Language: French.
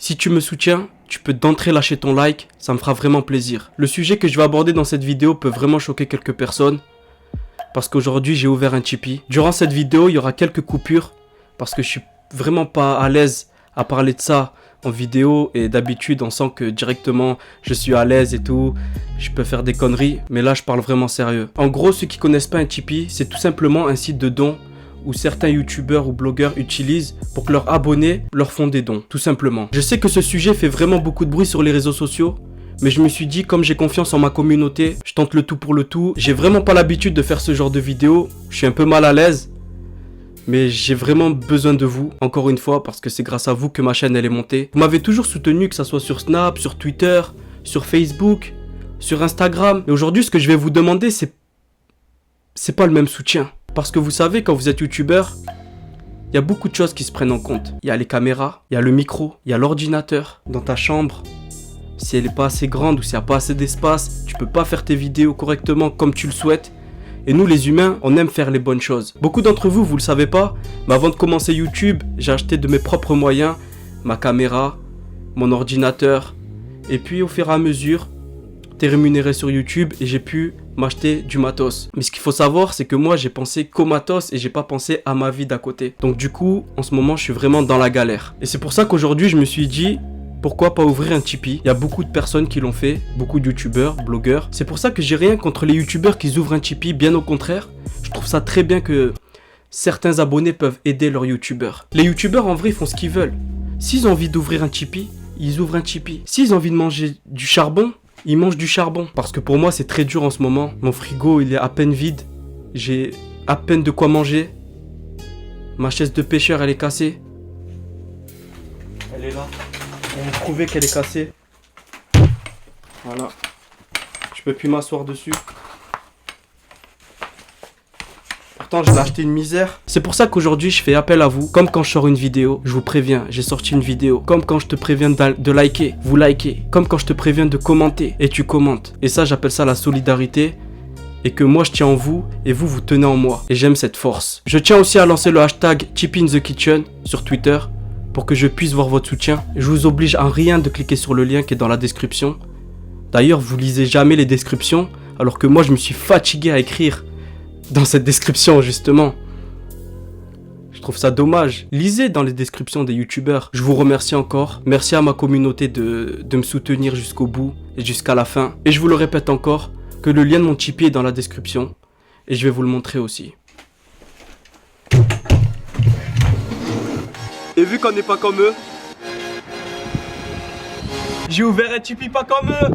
Si tu me soutiens, tu peux d'entrée lâcher ton like, ça me fera vraiment plaisir. Le sujet que je vais aborder dans cette vidéo peut vraiment choquer quelques personnes, parce qu'aujourd'hui j'ai ouvert un Tipeee. Durant cette vidéo, il y aura quelques coupures, parce que je suis vraiment pas à l'aise à parler de ça en vidéo, et d'habitude on sent que directement je suis à l'aise et tout, je peux faire des conneries, mais là je parle vraiment sérieux. En gros, ceux qui connaissent pas un Tipeee, c'est tout simplement un site de dons où certains youtubeurs ou blogueurs utilisent pour que leurs abonnés leur font des dons, tout simplement. Je sais que ce sujet fait vraiment beaucoup de bruit sur les réseaux sociaux, mais je me suis dit, comme j'ai confiance en ma communauté, je tente le tout pour le tout. J'ai vraiment pas l'habitude de faire ce genre de vidéo, je suis un peu mal à l'aise, mais j'ai vraiment besoin de vous, encore une fois, parce que c'est grâce à vous que ma chaîne elle est montée. Vous m'avez toujours soutenu, que ça soit sur Snap, sur Twitter, sur Facebook, sur Instagram. Et aujourd'hui, ce que je vais vous demander, c'est pas le même soutien. Parce que vous savez, quand vous êtes youtubeur, il y a beaucoup de choses qui se prennent en compte. Il y a les caméras, il y a le micro, il y a l'ordinateur. Dans ta chambre, si elle n'est pas assez grande ou s'il n'y a pas assez d'espace, tu peux pas faire tes vidéos correctement comme tu le souhaites. Et nous les humains, on aime faire les bonnes choses. Beaucoup d'entre vous, vous le savez pas, mais avant de commencer YouTube, j'ai acheté de mes propres moyens ma caméra, mon ordinateur. Et puis au fur et à mesure, t'es rémunéré sur YouTube et j'ai pu m'acheter du matos. Mais ce qu'il faut savoir, c'est que moi j'ai pensé qu'au matos et j'ai pas pensé à ma vie d'à côté. Donc du coup, en ce moment, je suis vraiment dans la galère. Et c'est pour ça qu'aujourd'hui, je me suis dit, pourquoi pas ouvrir un Tipeee? Il y a beaucoup de personnes qui l'ont fait, beaucoup de youtubeurs, blogueurs. C'est pour ça que j'ai rien contre les youtubeurs qui ouvrent un Tipeee, bien au contraire. Je trouve ça très bien que certains abonnés peuvent aider leurs youtubeurs. Les youtubeurs en vrai, ils font ce qu'ils veulent. S'ils ont envie d'ouvrir un Tipeee, ils ouvrent un Tipeee. S'ils ont envie de manger du charbon, ils mangent du charbon. Parce que pour moi, c'est très dur en ce moment. Mon frigo, il est à peine vide. J'ai à peine de quoi manger. Ma chaise de pêcheur, elle est cassée. Elle est là. On va prouver qu'elle est cassée. Voilà. Je peux plus m'asseoir dessus. Pourtant, je l'ai acheté une misère. C'est pour ça qu'aujourd'hui, je fais appel à vous. Comme quand je sors une vidéo, je vous préviens, j'ai sorti une vidéo. Comme quand je te préviens de liker, vous likez. Comme quand je te préviens de commenter, et tu commentes. Et ça, j'appelle ça la solidarité. Et que moi, je tiens en vous, et vous, vous tenez en moi. Et j'aime cette force. Je tiens aussi à lancer le hashtag Tipeee in the Kitchen sur Twitter, pour que je puisse voir votre soutien. Je vous oblige en rien de cliquer sur le lien qui est dans la description. D'ailleurs, vous lisez jamais les descriptions, alors que moi, je me suis fatigué à écrire dans cette description, justement. Je trouve ça dommage. Lisez dans les descriptions des youtubeurs. Je vous remercie encore. Merci à ma communauté de me soutenir jusqu'au bout et jusqu'à la fin. Et je vous le répète encore, que le lien de mon Tipeee est dans la description. Et je vais vous le montrer aussi. Et vu qu'on n'est pas comme eux, j'ai ouvert un Tipeee pas comme eux.